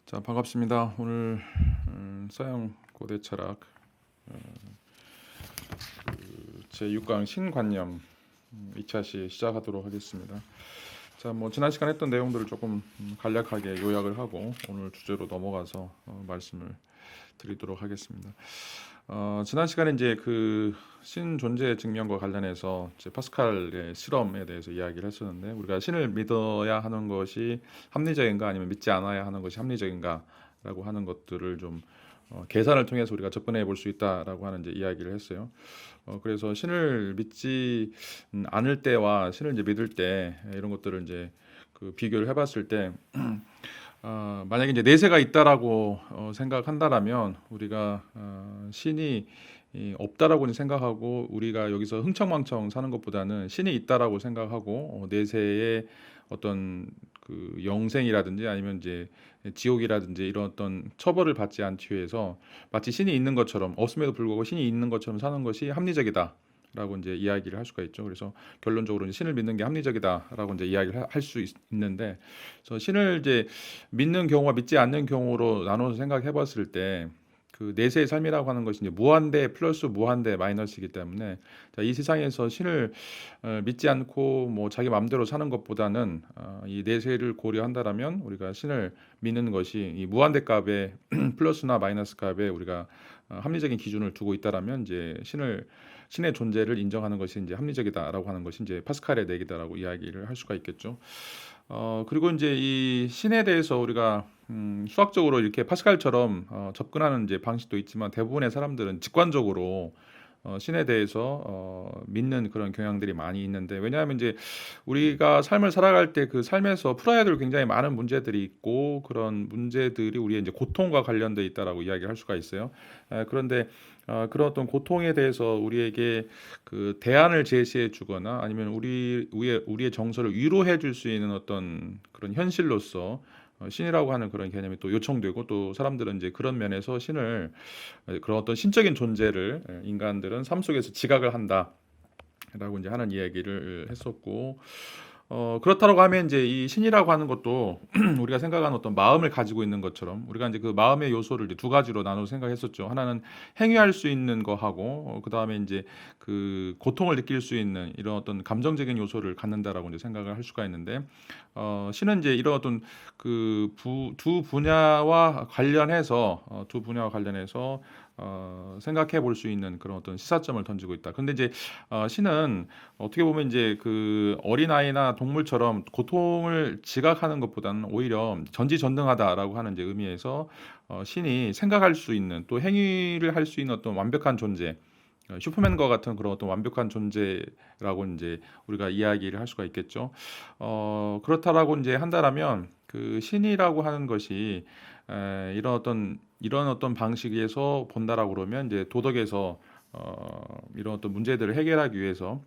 자, 반갑습니다. 오늘 서양 고대 철학 제 6강 신관념 2차 시 시작하도록 하겠습니다. 자, 지난 시간 했던 내용들을 조금 간략하게 요약을 하고 오늘 주제로 넘어가서 말씀을 드리도록 하겠습니다. 지난 시간에 이제 그 신존재 증명과 관련해서 이제 파스칼의 실험에 대해서 이야기를 했었는데, 우리가 신을 믿어야 하는 것이 합리적인가 아니면 믿지 않아야 하는 것이 합리적인가라고 하는 것들을 좀 계산을 통해서 우리가 접근해 볼 수 있다라고 하는 이제 이야기를 했어요. 그래서 신을 믿지 않을 때와 신을 이제 믿을 때 이런 것들을 이제 그 비교를 해봤을 때 만약에 이제 내세가 있다라고 생각한다라면 우리가 신이 없다라고 생각하고 우리가 여기서 흥청망청 사는 것보다는 신이 있다라고 생각하고 내세의 어떤 그 영생이라든지 아니면 이제 지옥이라든지 이런 어떤 처벌을 받지 않기 위해서 마치 신이 있는 것처럼, 없음에도 불구하고 신이 있는 것처럼 사는 것이 합리적이다 라고 이제 이야기를 할 수가 있죠. 그래서 결론적으로 이제 신을 믿는 게 합리적이다라고 이제 이야기를 할 수 있는데, 그래서 신을 이제 믿는 경우와 믿지 않는 경우로 나눠서 생각해 봤을 때 그 내세의 삶이라고 하는 것이 이제 무한대 플러스 무한대 마이너스이기 때문에, 자, 이 세상에서 신을 믿지 않고 자기 마음대로 사는 것보다는 이 내세를 고려한다라면 우리가 신을 믿는 것이 이 무한대 값의 플러스나 마이너스 값에 우리가 합리적인 기준을 두고 있다라면 이제 신의 존재를 인정하는 것이 이제 합리적이다라고 하는 것이 이제 파스칼의 내기다라고 이야기를 할 수가 있겠죠. 그리고 이제 이 신에 대해서 우리가 수학적으로 이렇게 파스칼처럼 접근하는 이제 방식도 있지만, 대부분의 사람들은 직관적으로 신에 대해서 믿는 그런 경향들이 많이 있는데, 왜냐하면 이제 우리가 삶을 살아갈 때 그 삶에서 풀어야 될 굉장히 많은 문제들이 있고, 그런 문제들이 우리의 이제 고통과 관련돼 있다라고 이야기를 할 수가 있어요. 그런데 그런 어떤 고통에 대해서 우리에게 그 대안을 제시해 주거나 아니면 우리의 정서를 위로해 줄 수 있는 어떤 그런 현실로서 신이라고 하는 그런 개념이 또 요청되고, 또 사람들은 이제 그런 면에서 신을, 그런 어떤 신적인 존재를 인간들은 삶 속에서 지각을 한다라고 이제 하는 이야기를 했었고, 그렇다고 하면 이제 이 신이라고 하는 것도 우리가 생각하는 어떤 마음을 가지고 있는 것처럼 우리가 이제 그 마음의 요소를 이제 두 가지로 나눠서 생각했었죠. 하나는 행위할 수 있는 거하고, 그 다음에 이제 그 고통을 느낄 수 있는 이런 어떤 감정적인 요소를 갖는다라고 이제 생각을 할 수가 있는데, 신은 이제 이런 어떤 그 두 분야와 관련해서 생각해 볼 수 있는 그런 어떤 시사점을 던지고 있다. 근데 이제 신은 어떻게 보면 이제 그 어린아이나 동물처럼 고통을 지각하는 것보다는 오히려 전지전능하다라고 하는 이제 의미에서 신이 생각할 수 있는, 또 행위를 할 수 있는 어떤 완벽한 존재, 슈퍼맨과 같은 그런 어떤 완벽한 존재라고 이제 우리가 이야기를 할 수가 있겠죠. 그렇다라고 이제 한다라면 그 신이라고 하는 것이 이런 어떤 방식에서 본다라고 그러면 이제 도덕에서 이런 어떤 문제들을 해결하기 위해서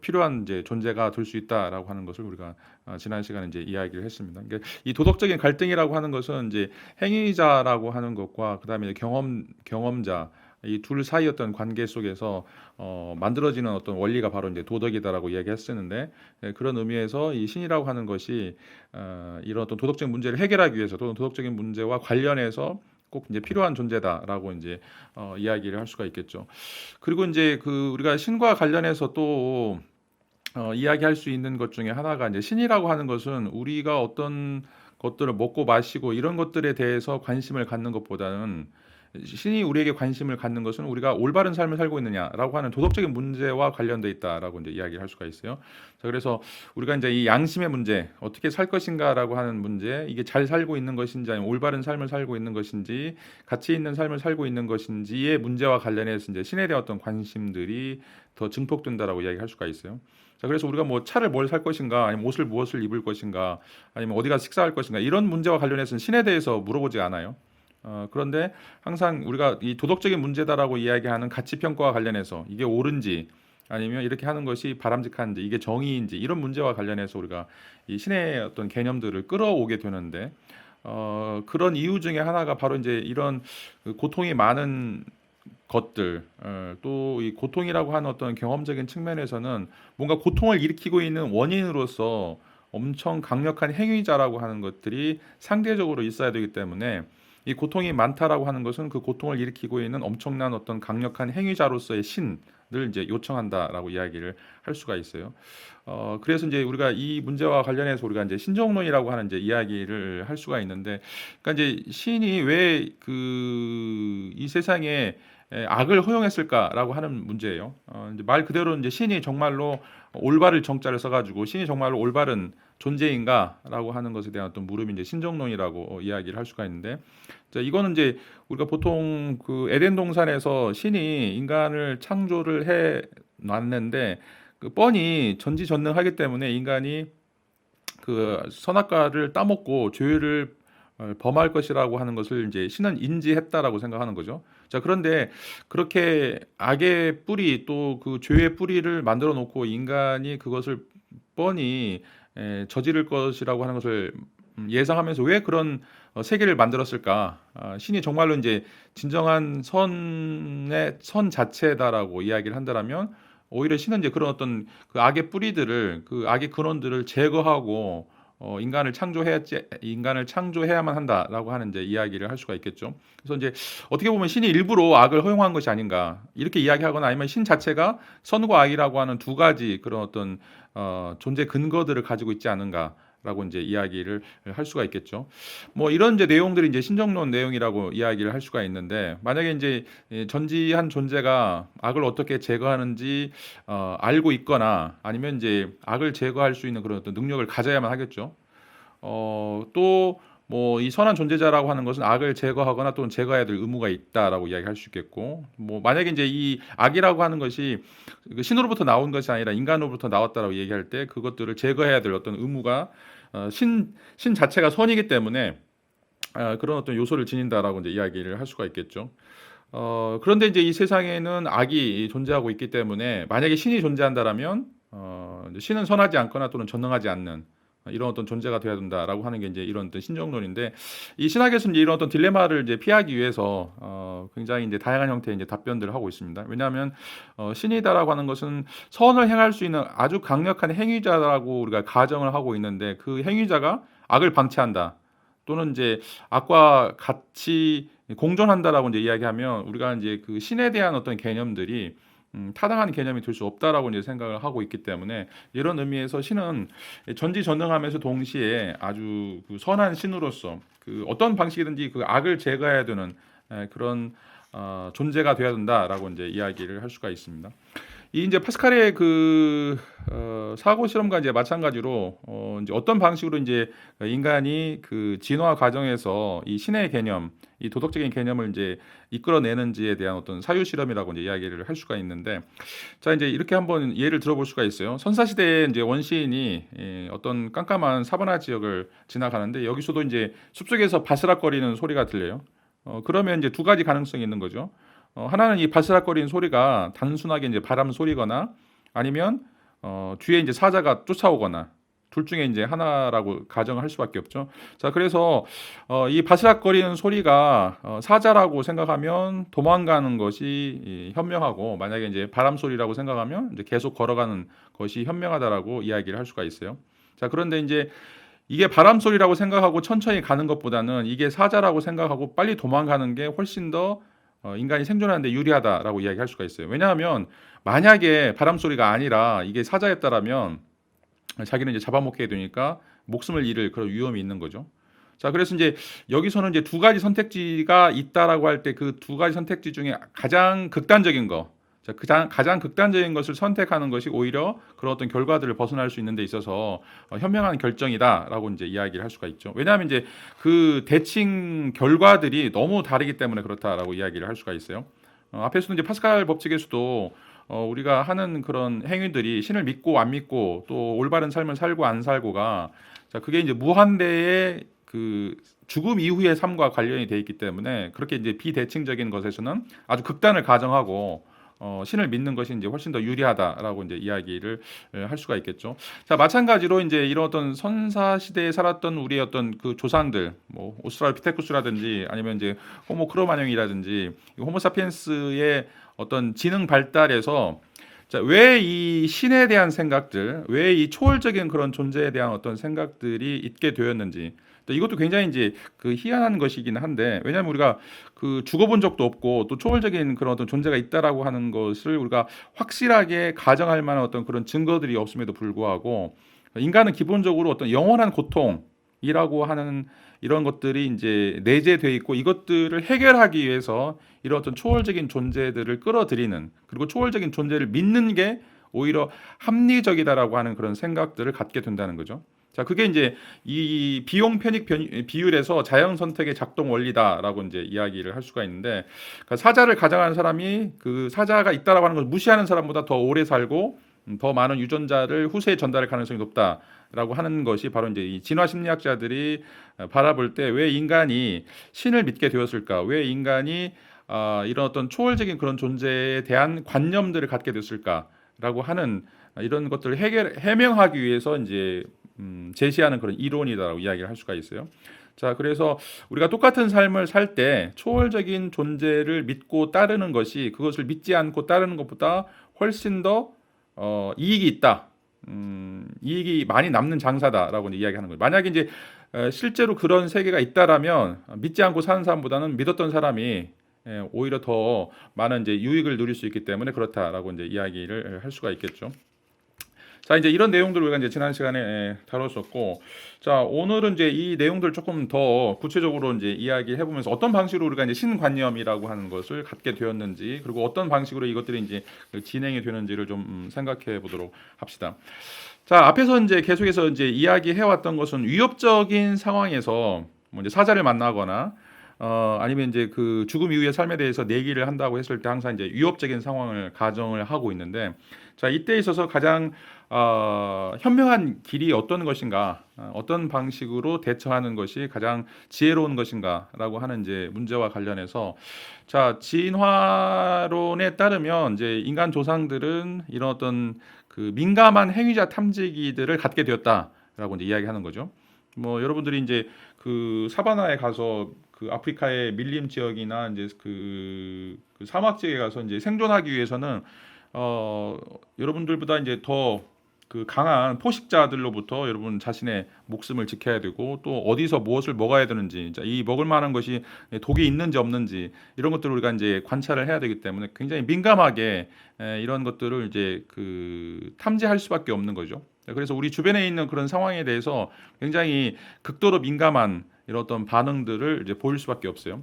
필요한 이제 존재가 될 수 있다라고 하는 것을 우리가 지난 시간에 이제 이야기를 했습니다. 그러니까 이 도덕적인 갈등이라고 하는 것은 이제 행위자라고 하는 것과 그다음에 경험자, 이 둘 사이 어떤 관계 속에서 만들어지는 어떤 원리가 바로 이제 도덕이다라고 이야기했었는데, 그런 의미에서 이 신이라고 하는 것이 이런 어떤 도덕적인 문제를 해결하기 위해서 또는 도덕적인 문제와 관련해서 꼭 이제 필요한 존재다라고 이제 이야기를 할 수가 있겠죠. 그리고 이제 그 우리가 신과 관련해서 또 이야기할 수 있는 것 중에 하나가, 이제 신이라고 하는 것은 우리가 어떤 것들을 먹고 마시고 이런 것들에 대해서 관심을 갖는 것보다는, 신이 우리에게 관심을 갖는 것은 우리가 올바른 삶을 살고 있느냐라고 하는 도덕적인 문제와 관련돼 있다라고 이제 이야기를 할 수가 있어요. 자, 그래서 우리가 이제 이 양심의 문제, 어떻게 살 것인가라고 하는 문제, 이게 잘 살고 있는 것인지 아니면 올바른 삶을 살고 있는 것인지, 가치 있는 삶을 살고 있는 것인지의 문제와 관련해서 이제 신에 대한 어떤 관심들이 더 증폭된다라고 이야기할 수가 있어요. 자, 그래서 우리가 차를 뭘 살 것인가, 아니면 옷을 무엇을 입을 것인가, 아니면 어디 가서 식사할 것인가, 이런 문제와 관련해서는 신에 대해서 물어보지 않아요. 그런데 항상 우리가 이 도덕적인 문제다라고 이야기하는 가치 평가와 관련해서 이게 옳은지 아니면 이렇게 하는 것이 바람직한지, 이게 정의인지, 이런 문제와 관련해서 우리가 이 신의 어떤 개념들을 끌어오게 되는데, 그런 이유 중에 하나가 바로 이제 이런 그 고통이 많은 것들, 또 이 고통이라고 하는 어떤 경험적인 측면에서는 뭔가 고통을 일으키고 있는 원인으로서 엄청 강력한 행위자라고 하는 것들이 상대적으로 있어야 되기 때문에 이 고통이 많다라고 하는 것은 그 고통을 일으키고 있는 엄청난 어떤 강력한 행위자로서의 신을 이제 요청한다라고 이야기를 할 수가 있어요. 그래서 이제 우리가 이 문제와 관련해서 우리가 이제 신정론이라고 하는 이제 이야기를 할 수가 있는데, 그러니까 이제 신이 왜 이 세상에 악을 허용했을까라고 하는 문제예요. 이제 말 그대로 이제 신이 정말로 올바를 정자를 써가지고 신이 정말로 올바른 존재인가라고 하는 것에 대한 어떤 물음이 이제 신정론이라고 이야기를 할 수가 있는데, 자, 이거는 이제 우리가 보통 그 에덴 동산에서 신이 인간을 창조를 해 놨는데 그 뻔히 전지전능하기 때문에 인간이 그 선악과를 따먹고 죄를 범할 것이라고 하는 것을 이제 신은 인지했다라고 생각하는 거죠. 자, 그런데 그렇게 악의 뿌리 또 그 죄의 뿌리를 만들어 놓고 인간이 그것을 뻔히 저지를 것이라고 하는 것을 예상하면서 왜 그런 세계를 만들었을까? 신이 정말로 이제 진정한 선 자체다라고 이야기를 한다라면 오히려 신은 이제 그런 어떤 그 악의 뿌리들을 그 악의 근원들을 제거하고 인간을 창조해야만 한다라고 하는 이제 이야기를 할 수가 있겠죠. 그래서 이제 어떻게 보면 신이 일부러 악을 허용한 것이 아닌가 이렇게 이야기하거나 아니면 신 자체가 선과 악이라고 하는 두 가지 그런 어떤 존재 근거들을 가지고 있지 않은가. 라고 이제 이야기를 할 수가 있겠죠. 뭐 이런 이제 내용들이 이제 신정론 내용이라고 이야기를 할 수가 있는데, 만약에 이제 전지한 존재가 악을 어떻게 제거하는지 알고 있거나 아니면 이제 악을 제거할 수 있는 그런 어떤 능력을 가져야만 하겠죠. 또 뭐 이 선한 존재자라고 하는 것은 악을 제거하거나 또는 제거해야 될 의무가 있다라고 이야기할 수 있겠고, 뭐 만약에 이제 이 악이라고 하는 것이 그 신으로부터 나온 것이 아니라 인간으로부터 나왔다라고 얘기할 때 그것들을 제거해야 될 어떤 의무가 신 자체가 선이기 때문에 그런 어떤 요소를 지닌다라고 이제 이야기를 할 수가 있겠죠. 그런데 이제 이 세상에는 악이 존재하고 있기 때문에 만약에 신이 존재한다라면 이제 신은 선하지 않거나 또는 전능하지 않는 이런 어떤 존재가 되어야 된다라고 하는 게 이제 이런 어떤 신정론인데, 이 신학에서는 이제 이런 어떤 딜레마를 이제 피하기 위해서 굉장히 이제 다양한 형태의 이제 답변들을 하고 있습니다. 왜냐하면 신이다라고 하는 것은 선을 행할 수 있는 아주 강력한 행위자라고 우리가 가정을 하고 있는데, 그 행위자가 악을 방치한다 또는 이제 악과 같이 공존한다라고 이제 이야기하면 우리가 이제 그 신에 대한 어떤 개념들이 타당한 개념이 될 수 없다라고 이제 생각을 하고 있기 때문에, 이런 의미에서 신은 전지전능하면서 동시에 아주 그 선한 신으로서 그 어떤 방식이든지 그 악을 제거해야 되는 그런 존재가 되어야 된다라고 이제 이야기를 할 수가 있습니다. 이 이제 파스칼의 그 사고 실험과 이제 마찬가지로 이제 어떤 방식으로 이제 인간이 그 진화 과정에서 이 신의 개념, 이 도덕적인 개념을 이제 이끌어내는지에 대한 어떤 사유 실험이라고 이제 이야기를 할 수가 있는데, 자 이제 이렇게 한번 예를 들어볼 수가 있어요. 선사 시대에 이제 원시인이 어떤 깜깜한 사바나 지역을 지나가는데 여기서도 이제 숲속에서 바스락거리는 소리가 들려요. 그러면 이제 두 가지 가능성이 있는 거죠. 하나는 이 바스락거리는 소리가 단순하게 이제 바람 소리거나 아니면 뒤에 이제 사자가 쫓아오거나 둘 중에 이제 하나라고 가정을 할 수밖에 없죠. 자, 그래서 이 바스락거리는 소리가 사자라고 생각하면 도망가는 것이 현명하고, 만약에 이제 바람 소리라고 생각하면 이제 계속 걸어가는 것이 현명하다라고 이야기를 할 수가 있어요. 자, 그런데 이제 이게 바람 소리라고 생각하고 천천히 가는 것보다는 이게 사자라고 생각하고 빨리 도망가는 게 훨씬 더 인간이 생존하는데 유리하다라고 이야기할 수가 있어요. 왜냐하면 만약에 바람 소리가 아니라 이게 사자였다라면 자기는 이제 잡아먹게 되니까 목숨을 잃을 그런 위험이 있는 거죠. 자, 그래서 이제 여기서는 이제 두 가지 선택지가 있다라고 할 때 그 두 가지 선택지 중에 가장 극단적인 거, 자, 가장 극단적인 것을 선택하는 것이 오히려 그런 어떤 결과들을 벗어날 수 있는 데 있어서 현명한 결정이다라고 이제 이야기를 할 수가 있죠. 왜냐하면 이제 그 대칭 결과들이 너무 다르기 때문에 그렇다라고 이야기를 할 수가 있어요. 앞에서도 이제 파스칼 법칙에서도 우리가 하는 그런 행위들이 신을 믿고 안 믿고 또 올바른 삶을 살고 안 살고가, 자, 그게 이제 무한대의 그 죽음 이후의 삶과 관련이 돼 있기 때문에 그렇게 이제 비대칭적인 것에서는 아주 극단을 가정하고 신을 믿는 것이 이제 훨씬 더 유리하다라고 이제 이야기를 할 수가 있겠죠. 자, 마찬가지로 이제 이런 어떤 선사 시대에 살았던 우리의 어떤 그 조상들, 뭐 오스트랄피테쿠스라든지 아니면 이제 호모 크로마뇽이라든지 호모사피엔스의 어떤 지능 발달에서 자, 왜 이 신에 대한 생각들, 왜 이 초월적인 그런 존재에 대한 어떤 생각들이 있게 되었는지. 또 이것도 굉장히 이제 그 희한한 것이긴 한데, 왜냐하면 우리가 그 죽어본 적도 없고 또 초월적인 그런 어떤 존재가 있다라고 하는 것을 우리가 확실하게 가정할 만한 어떤 그런 증거들이 없음에도 불구하고, 인간은 기본적으로 어떤 영원한 고통이라고 하는 이런 것들이 이제 내재되어 있고, 이것들을 해결하기 위해서 이런 어떤 초월적인 존재들을 끌어들이는, 그리고 초월적인 존재를 믿는 게 오히려 합리적이다라고 하는 그런 생각들을 갖게 된다는 거죠. 자, 그게 이제 이 비용 편익 비율에서 자연 선택의 작동 원리다라고 이제 이야기를 할 수가 있는데, 그러니까 사자를 가정하는 사람이 그 사자가 있다라고 하는 걸 무시하는 사람보다 더 오래 살고 더 많은 유전자를 후세에 전달할 가능성이 높다라고 하는 것이 바로 이제 이 진화 심리학자들이 바라볼 때 왜 인간이 신을 믿게 되었을까? 왜 인간이 이런 어떤 초월적인 그런 존재에 대한 관념들을 갖게 됐을까라고 하는 이런 것들을 해명하기 위해서 이제 제시하는 그런 이론이다라고 이야기를 할 수가 있어요. 자, 그래서 우리가 똑같은 삶을 살 때 초월적인 존재를 믿고 따르는 것이 그것을 믿지 않고 따르는 것보다 훨씬 더 이익이 있다. 이익이 많이 남는 장사다라고 이야기하는 거예요. 만약에 이제 실제로 그런 세계가 있다라면 믿지 않고 사는 사람보다는 믿었던 사람이 오히려 더 많은 이제 유익을 누릴 수 있기 때문에 그렇다라고 이제 이야기를 할 수가 있겠죠. 자, 이제 이런 내용들을 우리가 이제 지난 시간에 다뤘었고, 자, 오늘은 이제 이 내용들을 조금 더 구체적으로 이제 이야기해 보면서 어떤 방식으로 우리가 이제 신관념이라고 하는 것을 갖게 되었는지, 그리고 어떤 방식으로 이것들이 이제 진행이 되는지를 좀 생각해 보도록 합시다. 자, 앞에서 이제 계속해서 이제 이야기해 왔던 것은 위협적인 상황에서 뭐 이제 사자를 만나거나 아니면 이제 그 죽음 이후의 삶에 대해서 내기를 한다고 했을 때 항상 이제 위협적인 상황을 가정을 하고 있는데, 자, 이때 있어서 가장 현명한 길이 어떤 것인가, 어떤 방식으로 대처하는 것이 가장 지혜로운 것인가라고 하는 이제 문제와 관련해서, 자, 진화론에 따르면 이제 인간 조상들은 이런 어떤 그 민감한 행위자 탐지기들을 갖게 되었다라고 이제 이야기하는 거죠. 뭐 여러분들이 이제 그 사바나에 가서 그 아프리카의 밀림 지역이나 이제 그 사막 지역에 가서 이제 생존하기 위해서는 여러분들보다 이제 더 그 강한 포식자들로부터 여러분 자신의 목숨을 지켜야 되고, 또 어디서 무엇을 먹어야 되는지, 이 먹을 만한 것이 독이 있는지 없는지 이런 것들을 우리가 이제 관찰을 해야 되기 때문에 굉장히 민감하게 이런 것들을 이제 그 탐지할 수밖에 없는 거죠. 그래서 우리 주변에 있는 그런 상황에 대해서 굉장히 극도로 민감한 이런 어떤 반응들을 이제 보일 수밖에 없어요.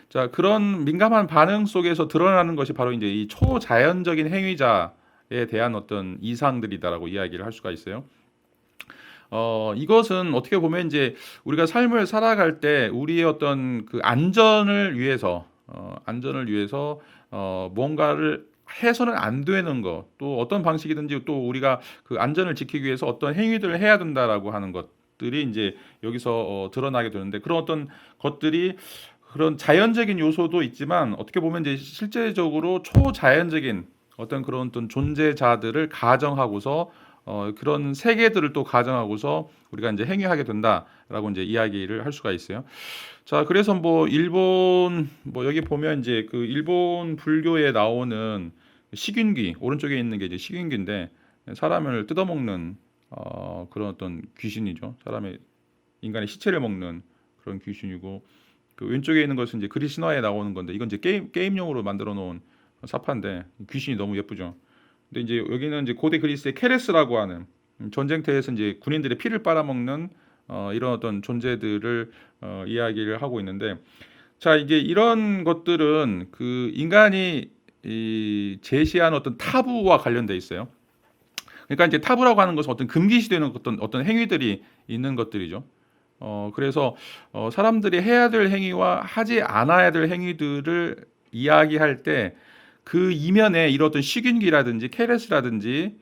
자, 그런 민감한 반응 속에서 드러나는 것이 바로 이제 이 초자연적인 행위자에 대한 어떤 이상들이다라고 이야기를 할 수가 있어요. 이것은 어떻게 보면 이제 우리가 삶을 살아갈 때 우리의 어떤 그 안전을 위해서 뭔가를 해서는 안 되는 것, 또 어떤 방식이든지 또 우리가 그 안전을 지키기 위해서 어떤 행위들을 해야 된다라고 하는 것들이 이제 여기서 드러나게 되는데, 그런 어떤 것들이 그런 자연적인 요소도 있지만 어떻게 보면 이제 실제적으로 초자연적인 어떤 그런 어떤 존재자들을 가정하고서 그런 세계들을 또 가정하고서 우리가 이제 행위하게 된다라고 이제 이야기를 할 수가 있어요. 자, 그래서 뭐 일본 뭐 여기 보면 이제 그 일본 불교에 나오는 식윤귀, 오른쪽에 있는 게 이제 식윤귀인데 사람을 뜯어먹는 그런 어떤 귀신이죠. 인간의 시체를 먹는 그런 귀신이고, 그 왼쪽에 있는 것은 이제 그리스 신화에 나오는 건데, 이건 이제 게임용으로 만들어 놓은 사파인데 귀신이 너무 예쁘죠. 근데 이제 여기는 이제 고대 그리스의 케레스라고 하는 전쟁터에서 이제 군인들의 피를 빨아먹는 이런 어떤 존재들을 이야기를 하고 있는데, 자, 이게 이런 것들은 그 인간이 제시한 어떤 타부와 관련돼 있어요. 그러니까 이제 타부라고 하는 것은 어떤 금기시되는 어떤 행위들이 있는 것들이죠. 그래서 사람들이 해야 될 행위와 하지 않아야 될 행위들을 이야기할 때 그 이면에 이런 어떤 식윤기라든지 케레스라든지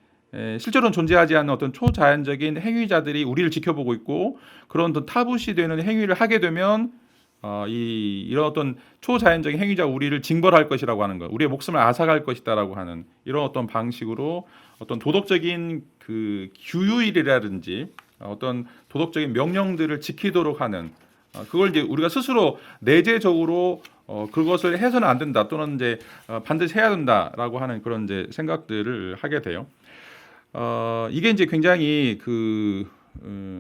실제로는 존재하지 않는 어떤 초자연적인 행위자들이 우리를 지켜보고 있고, 그런 어떤 타부시되는 행위를 하게 되면 이런 어떤 초자연적인 행위자 우리를 징벌할 것이라고 하는 것, 우리의 목숨을 앗아갈 것이다라고 하는 이런 어떤 방식으로 어떤 도덕적인 그 규율이라든지 어떤 도덕적인 명령들을 지키도록 하는, 그걸 이제 우리가 스스로 내재적으로 그것을 해서는 안 된다 또는 이제 반드시 해야 된다라고 하는 그런 이제 생각들을 하게 돼요. 이게 이제 굉장히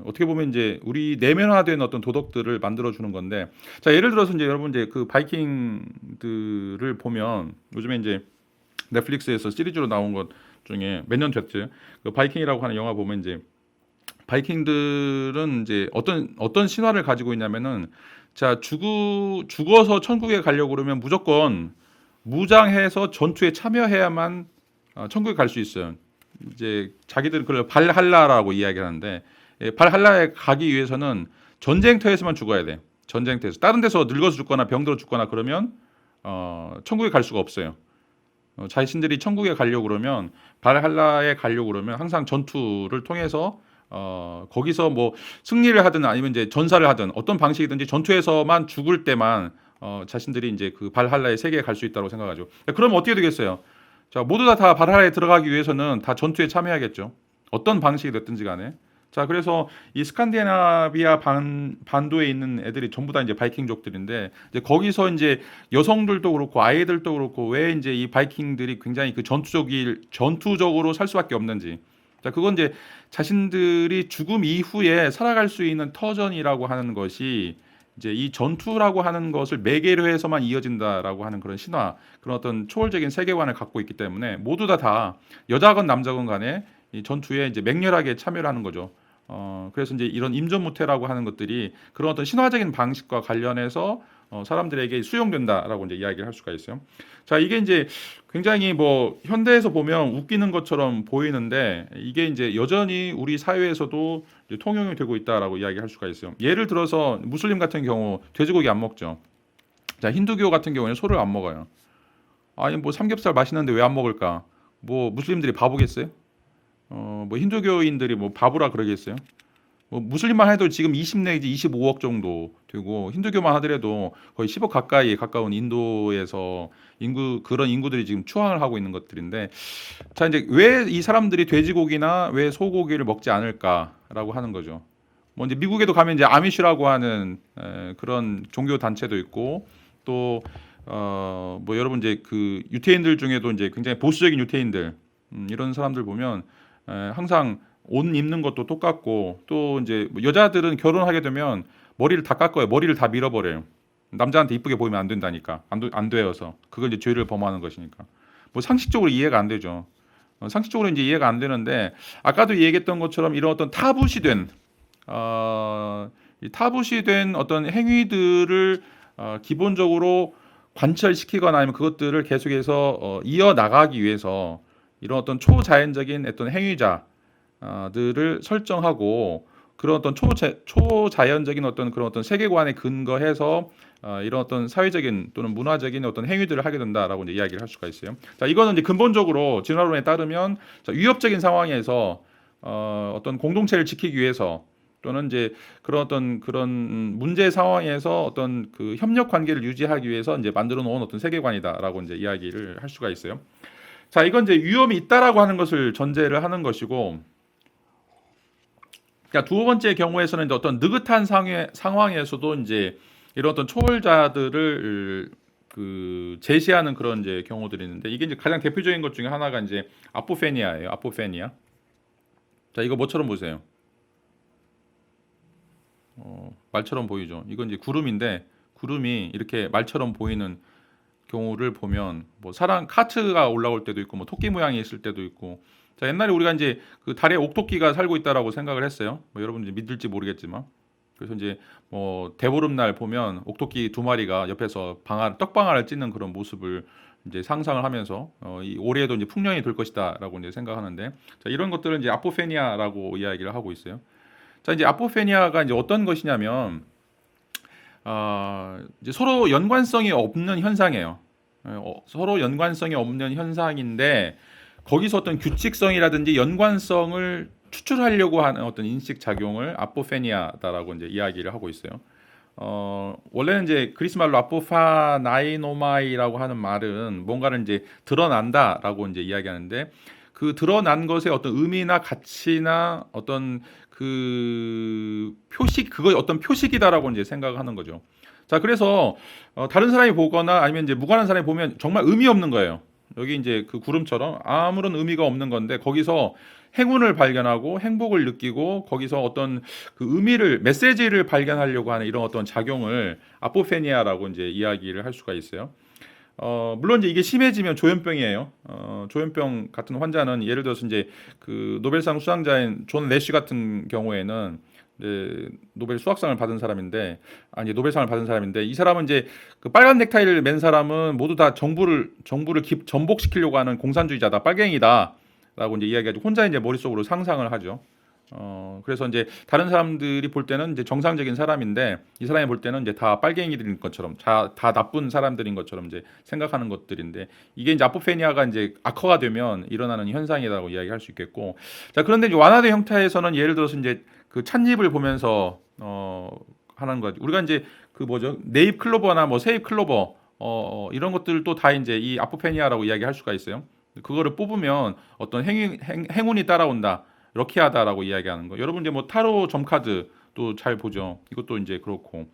어떻게 보면 이제 우리 내면화된 어떤 도덕들을 만들어주는 건데, 자 예를 들어서 이제 여러분 이제 그 바이킹들을 보면 요즘에 이제 넷플릭스에서 시리즈로 나온 것 중에 몇 년 됐죠. 그 바이킹이라고 하는 영화 보면 이제 바이킹들은 이제 어떤 신화를 가지고 있냐면은 자 죽어서 천국에 가려고 그러면 무조건 무장해서 전투에 참여해야만 천국에 갈 수 있어요. 이제 자기들은 그걸 발할라라고 이야기하는데 발할라에 가기 위해서는 전쟁터에서만 죽어야 돼. 전쟁터에서 다른 데서 늙어서 죽거나 병들어 죽거나 그러면 천국에 갈 수가 없어요. 자신들이 천국에 가려고 그러면 발할라에 가려고 그러면 항상 전투를 통해서 거기서 뭐 승리를 하든 아니면 이제 전사를 하든 어떤 방식이든지 전투에서만 죽을 때만 자신들이 이제 그 발할라의 세계에 갈 수 있다고 생각하죠. 그러면 어떻게 되겠어요? 자, 모두 다 발할라에 들어가기 위해서는 다 전투에 참여해야겠죠. 어떤 방식이 됐든지 간에. 자, 그래서 이 스칸디나비아 반도에 있는 애들이 전부 다 이제 바이킹족들인데, 이제 거기서 이제 여성들도 그렇고 아이들도 그렇고 왜 이제 이 바이킹들이 굉장히 그 전투적으로 살 수밖에 없는지. 자, 그건 이제 자신들이 죽음 이후에 살아갈 수 있는 터전이라고 하는 것이 이제 이 전투라고 하는 것을 매개로 해서만 이어진다라고 하는 그런 신화, 그런 어떤 초월적인 세계관을 갖고 있기 때문에 모두 다 여자건 남자건 간에 이 전투에 이제 맹렬하게 참여를 하는 거죠. 그래서 이제 이런 임전무태라고 하는 것들이 그런 어떤 신화적인 방식과 관련해서 사람들에게 수용된다라고 이제 이야기를 할 수가 있어요. 자, 이게 이제 굉장히 뭐 현대에서 보면 웃기는 것처럼 보이는데 이게 이제 여전히 우리 사회에서도 이제 통용이 되고 있다라고 이야기할 수가 있어요. 예를 들어서 무슬림 같은 경우 돼지고기 안 먹죠. 자, 힌두교 같은 경우는 소를 안 먹어요. 아니 뭐 삼겹살 맛있는데 왜 안 먹을까? 뭐 무슬림들이 바보겠어요? 뭐 힌두교인들이 뭐 바보라 그러겠어요? 뭐 무슬림만 해도 지금 20 내지 25억 정도 되고 힌두교만 하더라도 거의 10억 가까이 가까운 인도에서 그런 인구들이 지금 추앙을 하고 있는 것들인데, 자 이제 왜 이 사람들이 돼지고기나 왜 소고기를 먹지 않을까라고 하는 거죠. 뭐 이제 미국에도 가면 이제 아미시라고 하는 그런 종교 단체도 있고 또 뭐 여러분 이제 그 유태인들 중에도 이제 굉장히 보수적인 유태인들 이런 사람들 보면 항상 옷 입는 것도 똑같고 또 이제 여자들은 결혼하게 되면 머리를 다 깎아요. 머리를 다 밀어버려요. 남자한테 이쁘게 보이면 안 된다니까. 안 되어서 그걸 이제 죄를 범하는 것이니까. 뭐 상식적으로 이해가 안 되죠. 상식적으로 이제 이해가 안 되는데 아까도 얘기했던 것처럼 이런 어떤 이 타부시 된 어떤 행위들을 기본적으로 관철시키거나 아니면 그것들을 계속해서 이어 나가기 위해서 이런 어떤 초자연적인 어떤 행위자들을 설정하고 그런 어떤 초자연적인 어떤 그런 어떤 세계관에 근거해서 이런 어떤 사회적인 또는 문화적인 어떤 행위들을 하게 된다라고 이제 이야기를 할 수가 있어요. 자, 이거는 이제 근본적으로 진화론에 따르면 자, 위협적인 상황에서 어떤 공동체를 지키기 위해서 또는 이제 그런 문제 상황에서 어떤 그 협력 관계를 유지하기 위해서 이제 만들어 놓은 어떤 세계관이다라고 이제 이야기를 할 수가 있어요. 자, 이건 이제 위험이 있다라고 하는 것을 전제를 하는 것이고, 그러니까 두 번째 경우에서는 이제 어떤 느긋한 상황에서도 이제 이런 어떤 초월자들을 제시하는 그런 이제 경우들이 있는데 이게 이제 가장 대표적인 것 중에 하나가 이제 아포페니아예요. 아포페니아. 자, 이거 뭐처럼 보세요? 말처럼 보이죠. 이건 이제 구름인데 구름이 이렇게 말처럼 보이는 경우를 보면 뭐 사람 카트가 올라올 때도 있고 뭐 토끼 모양이 있을 때도 있고, 자 옛날에 우리가 이제 그 달에 옥토끼가 살고 있다라고 생각을 했어요. 뭐 여러분 이제 믿을지 모르겠지만 그래서 이제 뭐 대보름날 보면 옥토끼 두 마리가 옆에서 떡방아를 찢는 그런 모습을 이제 상상을 하면서 이 올해에도 이제 풍년이 될 것이다라고 이제 생각하는데, 자 이런 것들은 이제 아포페니아라고 이야기를 하고 있어요. 자 이제 아포페니아가 이제 어떤 것이냐면 이제 서로 연관성이 없는 현상이에요. 서로 연관성이 없는 현상인데 거기서 어떤 규칙성이라든지 연관성을 추출하려고 하는 어떤 인식 작용을 아포페니아다라고 이제 이야기를 하고 있어요. 원래는 이제 그리스 말로 아포파나이노마이라고 하는 말은 뭔가를 이제 드러난다라고 이제 이야기하는데 그 드러난 것의 어떤 의미나 가치나 어떤 그 표식 그거 어떤 표식이다라고 이제 생각하는 거죠. 자, 그래서 다른 사람이 보거나 아니면 이제 무관한 사람이 보면 정말 의미 없는 거예요. 여기 이제 그 구름처럼 아무런 의미가 없는 건데 거기서 행운을 발견하고 행복을 느끼고 거기서 어떤 그 의미를 메시지를 발견하려고 하는 이런 어떤 작용을 아포페니아라고 이제 이야기를 할 수가 있어요. 물론 이제 이게 심해지면 조현병이에요. 조현병 같은 환자는 예를 들어서 이제 그 노벨상 수상자인 존 내쉬 같은 경우에는 이제 노벨 수학상을 받은 사람인데, 아니 노벨상을 받은 사람인데 이 사람은 이제 그 빨간 넥타이를 맨 사람은 모두 다 정부를 전복시키려고 하는 공산주의자다, 빨갱이다라고 이제 이야기하고 혼자 이제 머릿속으로 상상을 하죠. 그래서 이제 다른 사람들이 볼 때는 이제 정상적인 사람인데 이 사람이 볼 때는 이제 다 빨갱이들인 것처럼 다 나쁜 사람들인 것처럼 이제 생각하는 것들인데 이게 이제 아포페니아가 이제 악화가 되면 일어나는 현상이라고 이야기할 수 있겠고. 자, 그런데 이제 완화된 형태에서는 예를 들어서 이제 그 찻잎을 보면서 하는 거 우리가 이제 그 뭐죠, 네잎 클로버나 뭐 새잎 클로버 이런 것들도 다 이제 이 아포페니아라고 이야기할 수가 있어요. 그거를 뽑으면 어떤 행운이 따라온다, 럭키하다라고 이야기하는 거. 여러분 이제 뭐 타로 점카드 또 잘 보죠. 이것도 이제 그렇고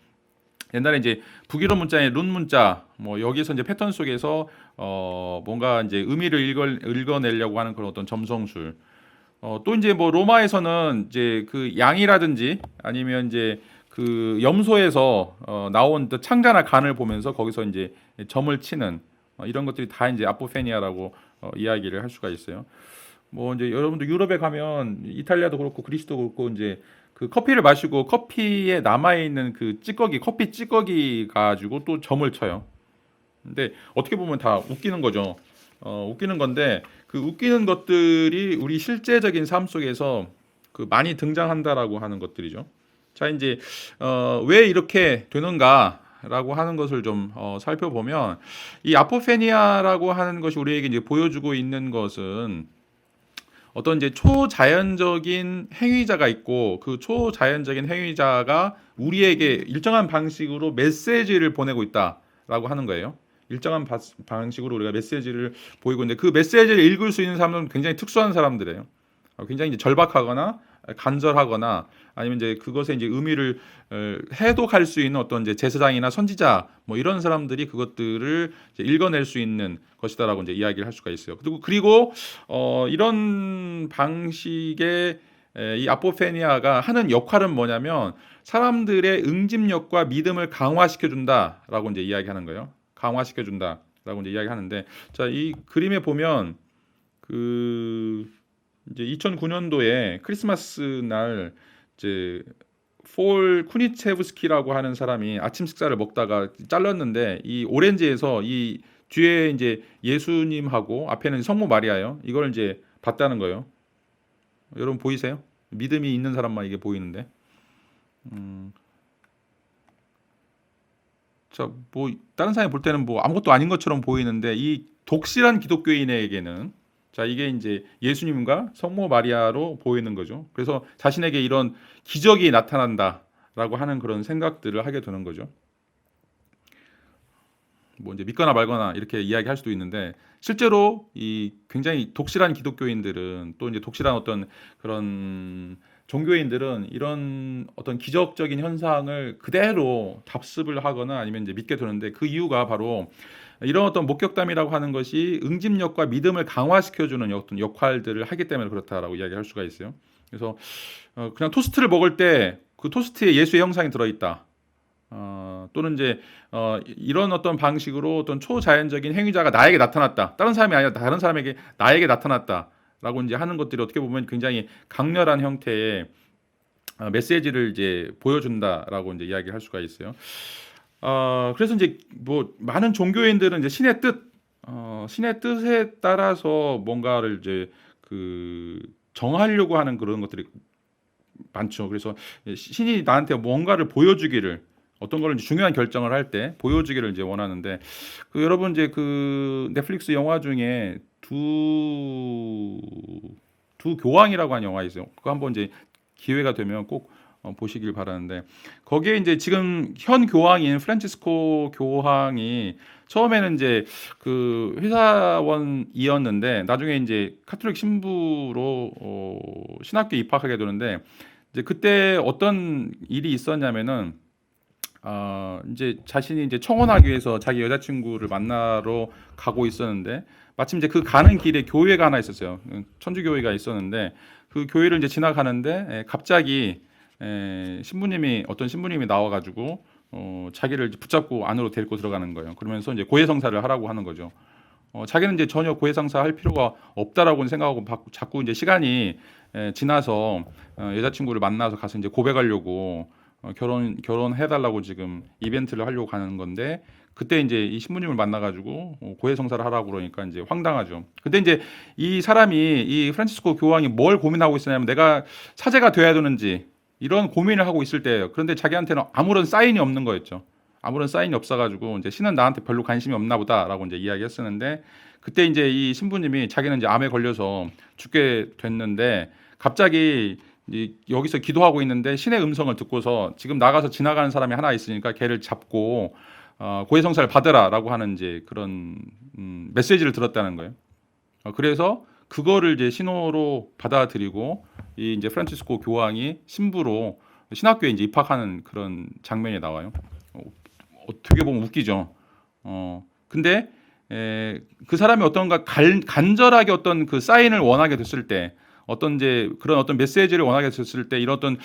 옛날에 이제 북이론 문자의 룬 문자 뭐 여기서 이제 패턴 속에서 뭔가 이제 의미를 읽어내려고 하는 그런 어떤 점성술. 또 이제 뭐 로마에서는 이제 그 양이라든지 아니면 이제 그 염소에서 나온 또 창자나 간을 보면서 거기서 이제 점을 치는 이런 것들이 다 이제 아포페니아라고 이야기를 할 수가 있어요. 뭐 이제 여러분도 유럽에 가면 이탈리아도 그렇고 그리스도 그렇고 이제 그 커피를 마시고 커피에 남아 있는 그 찌꺼기, 커피 찌꺼기 가지고 또 점을 쳐요. 근데 어떻게 보면 다 웃기는 거죠. 웃기는 건데 그 웃기는 것들이 우리 실제적인 삶 속에서 그 많이 등장한다라고 하는 것들이죠. 자, 이제 왜 이렇게 되는가라고 하는 것을 좀 살펴보면 이 아포페니아라고 하는 것이 우리에게 이제 보여주고 있는 것은 어떤 이제 초자연적인 행위자가 있고 그 초자연적인 행위자가 우리에게 일정한 방식으로 메시지를 보내고 있다라고 하는 거예요. 일정한 방식으로 우리가 메시지를 보이고 있는데 그 메시지를 읽을 수 있는 사람은 굉장히 특수한 사람들이에요. 굉장히 이제 절박하거나 간절하거나 아니면 이제 그것에 이제 의미를 해독할 수 있는 어떤 이제 제사장이나 선지자 뭐 이런 사람들이 그것들을 이제 읽어낼 수 있는 것이다라고 이제 이야기를 할 수가 있어요. 그리고 이런 방식의 이 아포페니아가 하는 역할은 뭐냐면 사람들의 응집력과 믿음을 강화시켜 준다라고 이제 이야기하는 거예요. 강화시켜 준다라고 이제 이야기하는데, 자, 이 그림에 보면 그 이제 2009년도에 크리스마스 날 이제 폴 쿠니체브스키라고 하는 사람이 아침 식사를 먹다가 잘랐는데 이 오렌지에서 이 뒤에 이제 예수님하고 앞에는 성모 마리아요. 이걸 이제 봤다는 거예요. 여러분 보이세요? 믿음이 있는 사람만 이게 보이는데. 자, 뭐 다른 사람이 볼 때는 뭐 아무것도 아닌 것처럼 보이는데 이 독실한 기독교인에게는 자, 이게 이제 예수님과 성모 마리아로 보이는 거죠. 그래서 자신에게 이런 기적이 나타난다라고 하는 그런 생각들을 하게 되는 거죠. 뭐 이제 믿거나 말거나 이렇게 이야기할 수도 있는데 실제로 이 굉장히 독실한 기독교인들은 또 이제 독실한 어떤 그런 종교인들은 이런 어떤 기적적인 현상을 그대로 답습을 하거나 아니면 이제 믿게 되는데 그 이유가 바로 이런 어떤 목격담이라고 하는 것이 응집력과 믿음을 강화시켜주는 어떤 역할들을 하기 때문에 그렇다라고 이야기할 수가 있어요. 그래서 그냥 토스트를 먹을 때 그 토스트에 예수의 형상이 들어있다. 또는 이제 이런 어떤 방식으로 어떤 초자연적인 행위자가 나에게 나타났다. 다른 사람이 아니라 다른 사람에게 나에게 나타났다라고 이제 하는 것들이 어떻게 보면 굉장히 강렬한 형태의 메시지를 이제 보여준다라고 이제 이야기할 수가 있어요. 그래서 이제 뭐 많은 종교인들은 이제 신의 뜻에 따라서 뭔가를 이제 그 정하려고 하는 그런 것들이 많죠. 그래서 신이 나한테 뭔가를 보여주기를 어떤 거를 이제 중요한 결정을 할 때 보여주기를 이제 원하는데 그 여러분 이제 그 넷플릭스 영화 중에 두 교황이라고 하는 영화 있어요. 그거 한번 이제 기회가 되면 꼭 보시길 바라는데 거기에 이제 지금 현 교황인 프란치스코 교황이 처음에는 이제 그 회사원이었는데 나중에 이제 카톨릭 신부로 신학교에 입학하게 되는데 이제 그때 어떤 일이 있었냐면은 이제 자신이 이제 청혼하기 위해서 자기 여자친구를 만나러 가고 있었는데 마침 이제 그 가는 길에 교회가 하나 있었어요. 천주교회가 있었는데 그 교회를 이제 지나가는데 갑자기 신부님이 어떤 신부님이 나와가지고 자기를 이제 붙잡고 안으로 데리고 들어가는 거예요. 그러면서 이제 고해성사를 하라고 하는 거죠. 자기는 이제 전혀 고해성사 할 필요가 없다라고 생각하고 자꾸 이제 시간이 지나서 여자친구를 만나서 가서 이제 고백하려고 결혼해달라고 지금 이벤트를 하려고 가는 건데 그때 이제 이 신부님을 만나가지고 고해성사를 하라고 그러니까 이제 황당하죠. 근데 이제 이 사람이 이 프란치스코 교황이 뭘 고민하고 있었냐면 내가 사제가 돼야 되는지 이런 고민을 하고 있을 때예요. 그런데 자기한테는 아무런 사인이 없는 거였죠. 아무런 사인이 없어가지고 이제 신은 나한테 별로 관심이 없나 보다라고 이제 이야기했었는데 그때 이제 이 신부님이 자기는 이제 암에 걸려서 죽게 됐는데 갑자기 여기서 기도하고 있는데 신의 음성을 듣고서 지금 나가서 지나가는 사람이 하나 있으니까 걔를 잡고 고해성사를 받으라라고 하는 이제 그런 메시지를 들었다는 거예요. 그래서 그거를 이제 신호로 받아들이고 이 이제 프란치스코 교황이 신부로 신학교에 이제 입학하는 그런 장면이 나와요. 어떻게 보면 웃기죠. 근데 그 사람이 어떤가 간절하게 어떤 그 사인을 원하게 됐을 때 어떤 이제 그런 어떤 메시지를 원하게 됐을 때 이런 어떤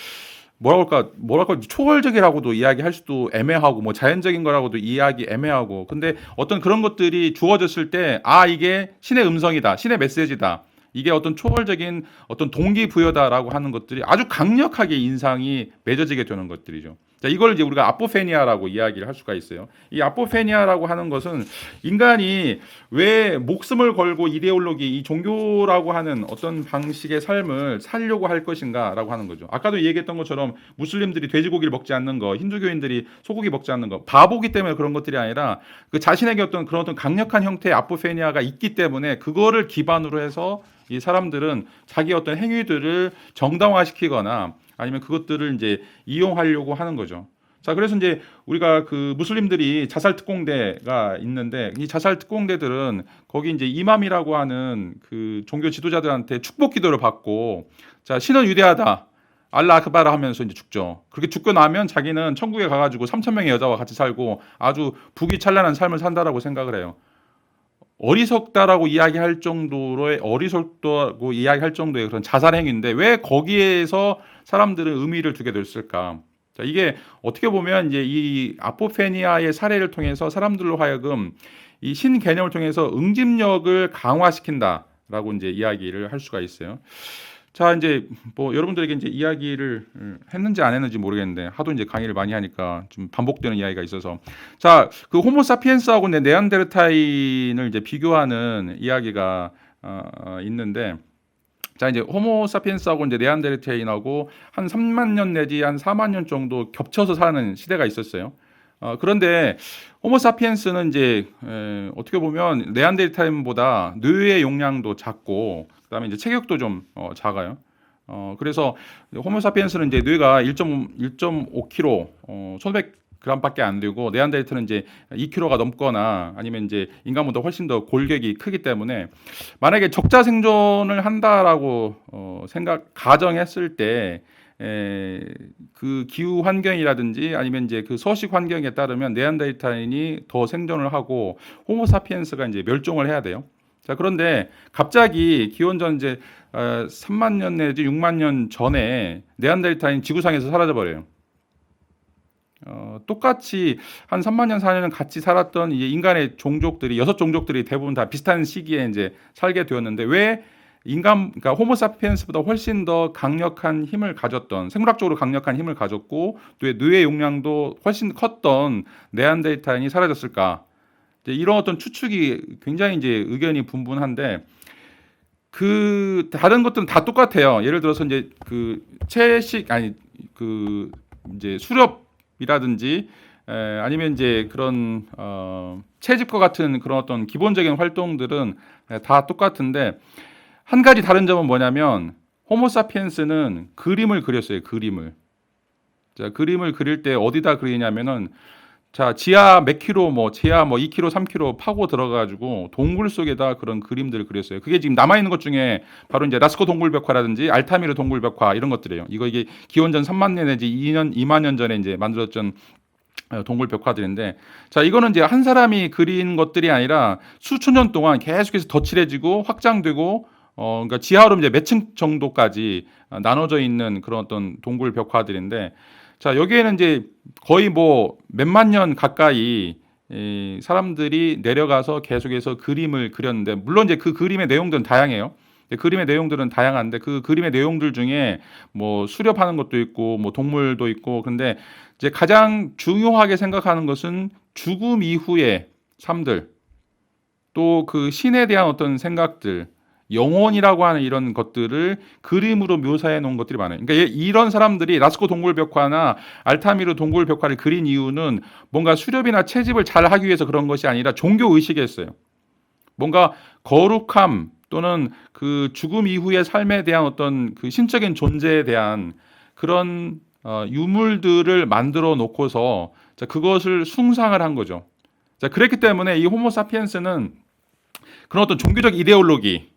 뭐랄까 초월적이라고도 이야기할 수도 애매하고 뭐 자연적인 거라고도 이야기 애매하고 근데 어떤 그런 것들이 주어졌을 때 이게 신의 음성이다 신의 메시지다 이게 어떤 초월적인 어떤 동기부여다라고 하는 것들이 아주 강력하게 인상이 맺어지게 되는 것들이죠. 자, 이걸 이제 우리가 아포페니아라고 이야기를 할 수가 있어요. 이 아포페니아라고 하는 것은 인간이 왜 목숨을 걸고 이데올로기, 이 종교라고 하는 어떤 방식의 삶을 살려고 할 것인가라고 하는 거죠. 아까도 얘기했던 것처럼 무슬림들이 돼지고기를 먹지 않는 거, 힌두교인들이 소고기 먹지 않는 거, 바보기 때문에 그런 것들이 아니라 그 자신에게 어떤 그런 어떤 강력한 형태의 아포페니아가 있기 때문에 그거를 기반으로 해서 이 사람들은 자기 어떤 행위들을 정당화시키거나 아니면 그것들을 이제 이용하려고 하는 거죠. 자, 그래서 이제 우리가 그 무슬림들이 자살 특공대가 있는데 이 자살 특공대들은 거기 이제 이맘이라고 하는 그 종교 지도자들한테 축복 기도를 받고 자, 신은 위대하다. 알라 아크바라 하면서 이제 죽죠. 그렇게 죽고 나면 자기는 천국에 가가지고 3천 명의 여자와 같이 살고 아주 부귀 찬란한 삶을 산다라고 생각을 해요. 어리석다라고 이야기할 정도로의 어리석다고 이야기할 정도의 그런 자살 행위인데 왜 거기에서 사람들은 의미를 두게 됐을까? 자, 이게 어떻게 보면 이제 이 아포페니아의 사례를 통해서 사람들로 하여금 이 신 개념을 통해서 응집력을 강화시킨다라고 이제 이야기를 할 수가 있어요. 자, 이제 뭐 여러분들에게 이제 이야기를 했는지 안 했는지 모르겠는데 하도 이제 강의를 많이 하니까 좀 반복되는 이야기가 있어서 자, 그 호모사피엔스하고 네안데르탈인을 이제 비교하는 이야기가 있는데 자, 이제 호모사피엔스하고 이제 네안데르탈인하고 한 3만 년 내지 한 4만 년 정도 겹쳐서 사는 시대가 있었어요. 그런데 호모사피엔스는 이제 어떻게 보면 네안데르탈인보다 뇌의 용량도 작고 그다음에 이제 체격도 좀 작아요. 그래서 호모사피엔스는 이제 뇌가 1.5kg, 1,500g밖에 안 되고 네안데르탈은 이제 2kg가 넘거나 아니면 이제 인간보다 훨씬 더 골격이 크기 때문에 만약에 적자 생존을 한다라고 가정했을 때 그 기후 환경이라든지 아니면 이제 그 서식 환경에 따르면 네안데르탈인이 더 생존을 하고 호모사피엔스가 이제 멸종을 해야 돼요. 자, 그런데 갑자기 기원전 이제 3만 년 내지 6만 년 전에 네안데르탈인 지구상에서 사라져 버려요. 똑같이 한 3만 년, 4년은 같이 살았던 이제 인간의 종족들이 6종족들이 대부분 다 비슷한 시기에 이제 살게 되었는데 왜 그러니까 호모사피엔스보다 훨씬 더 강력한 힘을 가졌던 생물학적으로 강력한 힘을 가졌고 또 뇌의 용량도 훨씬 컸던 네안데르탈인이 사라졌을까? 이런 어떤 추측이 굉장히 이제 의견이 분분한데 그 다른 것들은 다 똑같아요. 예를 들어서 이제 그 그 이제 수렵이라든지 아니면 이제 그런 채집과 같은 그런 어떤 기본적인 활동들은 다 똑같은데 한 가지 다른 점은 뭐냐면 호모사피엔스는 그림을 그렸어요. 그림을. 자, 그림을 그릴 때 어디다 그리냐면은 자, 지하 몇 킬로, 지하 2킬로, 3킬로 파고 들어가지고 동굴 속에다 그런 그림들을 그렸어요. 그게 지금 남아있는 것 중에 바로 이제 라스코 동굴벽화라든지 알타미르 동굴벽화 이런 것들이에요. 이게 기원전 3만 년 내지 2만 년 전에 이제 만들어졌던 동굴벽화들인데, 자, 이거는 이제 한 사람이 그린 것들이 아니라 수천 년 동안 계속해서 덧칠해지고 확장되고, 그러니까 지하로 이제 몇 층 정도까지 나눠져 있는 그런 어떤 동굴벽화들인데, 자, 여기에는 이제 거의 몇만 년 가까이 이 사람들이 내려가서 계속해서 그림을 그렸는데, 물론 이제 그 그림의 내용들은 다양해요. 그림의 내용들은 다양한데 그 그림의 내용들 중에 수렵하는 것도 있고 동물도 있고, 근데 이제 가장 중요하게 생각하는 것은 죽음 이후의 삶들, 또 그 신에 대한 어떤 생각들, 영혼이라고 하는 이런 것들을 그림으로 묘사해 놓은 것들이 많아요. 그러니까 이런 사람들이 라스코 동굴벽화나 알타미르 동굴벽화를 그린 이유는 뭔가 수렵이나 채집을 잘 하기 위해서 그런 것이 아니라 종교 의식이었어요. 뭔가 거룩함 또는 그 죽음 이후의 삶에 대한 어떤 그 신적인 존재에 대한 그런 유물들을 만들어 놓고서, 자, 그것을 숭상을 한 거죠. 자, 그랬기 때문에 이 호모사피엔스는 그런 어떤 종교적 이데올로기,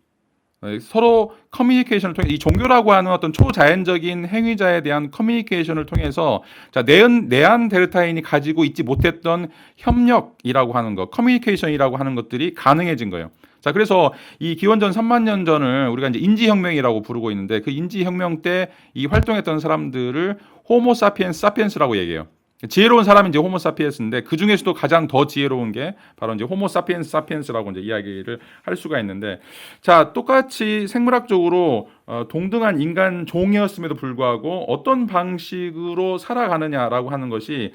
서로 커뮤니케이션을 통해, 이 종교라고 하는 어떤 초자연적인 행위자에 대한 커뮤니케이션을 통해서, 자, 네안데르타인이 가지고 있지 못했던 협력이라고 하는 것, 커뮤니케이션이라고 하는 것들이 가능해진 거예요. 자, 그래서 이 기원전 3만 년 전을 우리가 이제 인지혁명이라고 부르고 있는데, 그 인지혁명 때 이 활동했던 사람들을 사피엔스라고 얘기해요. 지혜로운 사람이 이제 호모사피엔스인데, 그 중에서도 가장 더 지혜로운 게 바로 이제 사피엔스라고 이제 이야기를 할 수가 있는데, 자, 똑같이 생물학적으로 동등한 인간 종이었음에도 불구하고 어떤 방식으로 살아가느냐라고 하는 것이,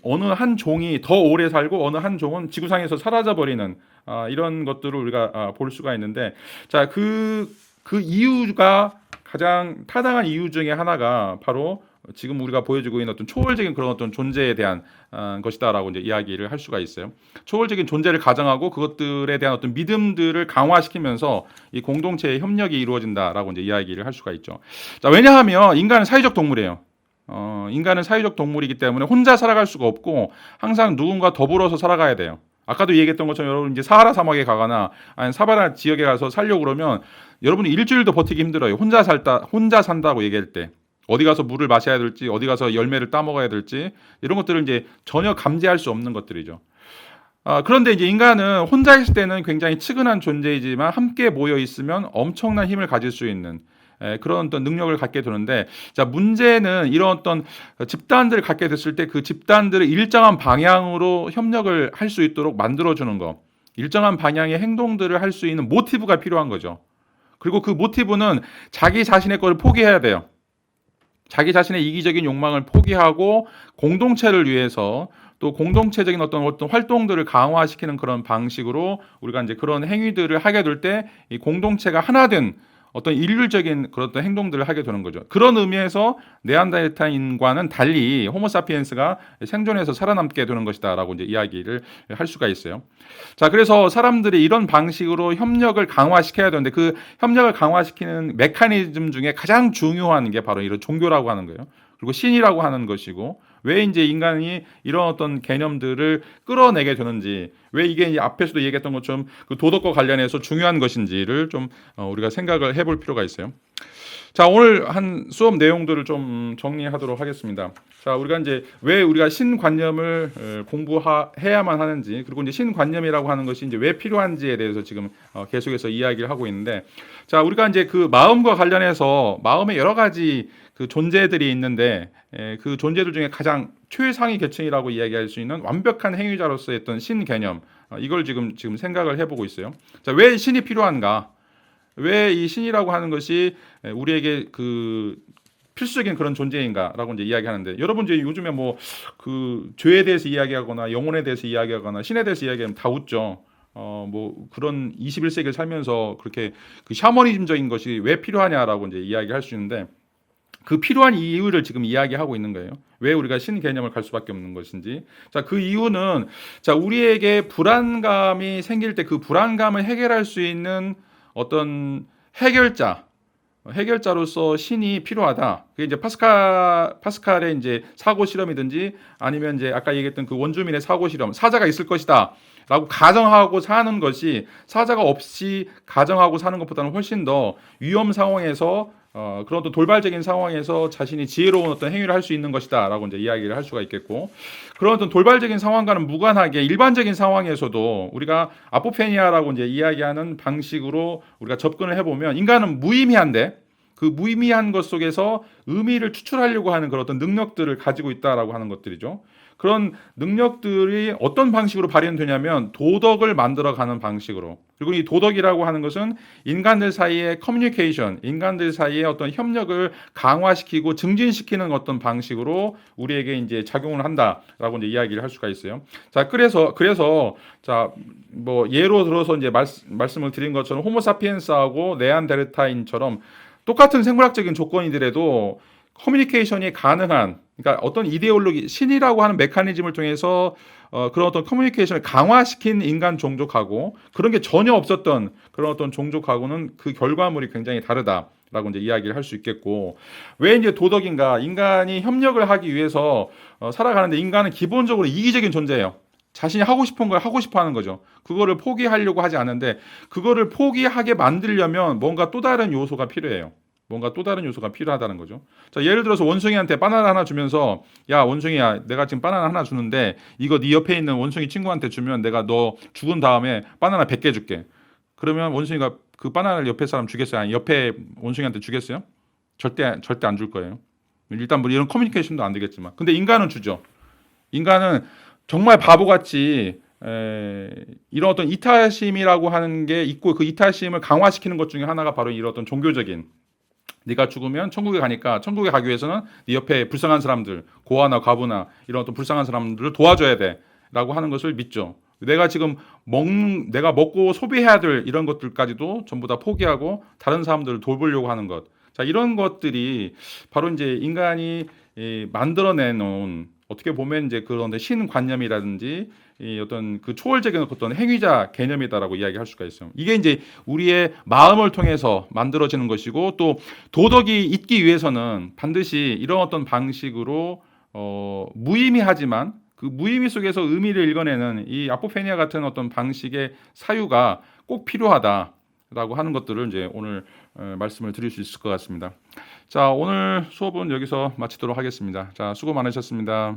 어느 한 종이 더 오래 살고 어느 한 종은 지구상에서 사라져 버리는 이런 것들을 우리가 볼 수가 있는데, 자, 그 이유가, 가장 타당한 이유 중에 하나가 바로 지금 우리가 보여주고 있는 어떤 초월적인 그런 어떤 존재에 대한 것이다라고 이제 이야기를 할 수가 있어요. 초월적인 존재를 가정하고 그것들에 대한 어떤 믿음들을 강화시키면서 이 공동체의 협력이 이루어진다라고 이제 이야기를 할 수가 있죠. 자, 왜냐하면 인간은 사회적 동물이에요. 인간은 사회적 동물이기 때문에 혼자 살아갈 수가 없고 항상 누군가 더불어서 살아가야 돼요. 아까도 얘기했던 것처럼 여러분 이제 사하라 사막에 가거나 아니 사바나 지역에 가서 살려고 그러면 여러분이 일주일도 버티기 힘들어요. 혼자 산다고 얘기할 때. 어디 가서 물을 마셔야 될지, 어디 가서 열매를 따먹어야 될지, 이런 것들을 이제 전혀 감지할 수 없는 것들이죠. 그런데 이제 인간은 혼자 있을 때는 굉장히 측은한 존재이지만 함께 모여 있으면 엄청난 힘을 가질 수 있는 그런 어떤 능력을 갖게 되는데, 자, 문제는 이런 어떤 집단들을 갖게 됐을 때 그 집단들을 일정한 방향으로 협력을 할 수 있도록 만들어주는 거, 일정한 방향의 행동들을 할 수 있는 모티브가 필요한 거죠. 그리고 그 모티브는 자기 자신의 것을 포기해야 돼요. 자기 자신의 이기적인 욕망을 포기하고 공동체를 위해서, 또 공동체적인 어떤 활동들을 강화시키는 그런 방식으로 우리가 이제 그런 행위들을 하게 될 때 이 공동체가 하나된 어떤 일률적인 그런 어떤 행동들을 하게 되는 거죠. 그런 의미에서 네안데르탈인과는 달리 호모사피엔스가 생존해서 살아남게 되는 것이다라고 이제 이야기를 할 수가 있어요. 자, 그래서 사람들이 이런 방식으로 협력을 강화시켜야 되는데, 그 협력을 강화시키는 메커니즘 중에 가장 중요한 게 바로 이런 종교라고 하는 거예요. 그리고 신이라고 하는 것이고, 왜 이제 인간이 이런 어떤 개념들을 끌어내게 되는지, 왜 이게 이제 앞에서도 얘기했던 것처럼 그 도덕과 관련해서 중요한 것인지를 좀 우리가 생각을 해볼 필요가 있어요. 자, 오늘 한 수업 내용들을 좀 정리하도록 하겠습니다. 자, 우리가 이제 왜 우리가 신관념을 공부해야만 하는지, 그리고 이제 신관념이라고 하는 것이 이제 왜 필요한지에 대해서 지금 계속해서 이야기를 하고 있는데, 자, 우리가 이제 그 마음과 관련해서 마음의 여러 가지 그 존재들이 있는데, 그 존재들 중에 가장 최상위 계층이라고 이야기할 수 있는 완벽한 행위자로서의 어떤 신 개념, 이걸 지금 생각을 해보고 있어요. 자, 왜 신이 필요한가? 왜 이 신이라고 하는 것이 우리에게 그 필수적인 그런 존재인가라고 이제 이야기하는데, 여러분 이제 요즘에 그 죄에 대해서 이야기하거나 영혼에 대해서 이야기하거나 신에 대해서 이야기하면 다 웃죠. 그런 21세기를 살면서 그렇게 그 샤머니즘적인 것이 왜 필요하냐라고 이제 이야기할 수 있는데, 그 필요한 이유를 지금 이야기하고 있는 거예요. 왜 우리가 신 개념을 갈 수밖에 없는 것인지. 자, 그 이유는, 자, 우리에게 불안감이 생길 때 그 불안감을 해결할 수 있는 어떤 해결자, 해결자로서 신이 필요하다. 그게 이제 파스칼의 이제 사고 실험이든지 아니면 이제 아까 얘기했던 그 원주민의 사고 실험, 사자가 있을 것이다. 라고 가정하고 사는 것이 사자가 없이 가정하고 사는 것보다는 훨씬 더 위험 상황에서 그런 어떤 돌발적인 상황에서 자신이 지혜로운 어떤 행위를 할 수 있는 것이다라고 이제 이야기를 할 수가 있겠고, 그런 어떤 돌발적인 상황과는 무관하게 일반적인 상황에서도 우리가 아포페니아라고 이제 이야기하는 방식으로 우리가 접근을 해보면 인간은 무의미한데 그 무의미한 것 속에서 의미를 추출하려고 하는 그런 어떤 능력들을 가지고 있다라고 하는 것들이죠. 그런 능력들이 어떤 방식으로 발현되냐면 도덕을 만들어가는 방식으로. 그리고 이 도덕이라고 하는 것은 인간들 사이의 커뮤니케이션, 인간들 사이의 어떤 협력을 강화시키고 증진시키는 어떤 방식으로 우리에게 이제 작용을 한다라고 이제 이야기를 할 수가 있어요. 자, 그래서 자, 뭐 예로 들어서 이제 말씀을 드린 것처럼 호모사피엔스하고 네안데르탈인처럼 똑같은 생물학적인 조건이더라도 커뮤니케이션이 가능한, 그러니까 어떤 이데올로기, 신이라고 하는 메커니즘을 통해서 그런 어떤 커뮤니케이션을 강화시킨 인간 종족하고 그런 게 전혀 없었던 그런 어떤 종족하고는 그 결과물이 굉장히 다르다라고 이제 이야기를 할 수 있겠고, 왜 이제 도덕인가? 인간이 협력을 하기 위해서 살아가는데 인간은 기본적으로 이기적인 존재예요. 자신이 하고 싶은 걸 하고 싶어 하는 거죠. 그거를 포기하려고 하지 않는데 그거를 포기하게 만들려면 뭔가 또 다른 요소가 필요해요. 뭔가 또 다른 요소가 필요하다는 거죠. 자, 예를 들어서 원숭이한테 바나나 하나 주면서 야, 원숭이야, 내가 지금 바나나 하나 주는데 이거 네 옆에 있는 원숭이 친구한테 주면 내가 너 죽은 다음에 바나나 100개 줄게. 그러면 원숭이가 그 바나나를 옆에 사람 주겠어요? 아니, 옆에 원숭이한테 주겠어요? 절대 안 줄 거예요. 일단 뭐 이런 커뮤니케이션도 안 되겠지만. 근데 인간은 주죠. 인간은 정말 바보같이 이런 어떤 이타심이라고 하는 게 있고 그 이타심을 강화시키는 것 중에 하나가 바로 이런 어떤 종교적인, 네가 죽으면 천국에 가니까 천국에 가기 위해서는 네 옆에 불쌍한 사람들, 고아나 과부나 이런 어떤 불쌍한 사람들을 도와줘야 돼라고 하는 것을 믿죠. 내가 지금 내가 먹고 소비해야 될 이런 것들까지도 전부 다 포기하고 다른 사람들을 돌보려고 하는 것. 자, 이런 것들이 바로 이제 인간이 만들어내놓은, 어떻게 보면 이제 그런 신관념이라든지 이 어떤 그 초월적인 어떤 행위자 개념이다라고 이야기할 수가 있어요. 이게 이제 우리의 마음을 통해서 만들어지는 것이고, 또 도덕이 있기 위해서는 반드시 이런 어떤 방식으로 무의미하지만 그 무의미 속에서 의미를 읽어내는 이 아포페니아 같은 어떤 방식의 사유가 꼭 필요하다라고 하는 것들을 이제 오늘 말씀을 드릴 수 있을 것 같습니다. 자, 오늘 수업은 여기서 마치도록 하겠습니다. 자, 수고 많으셨습니다.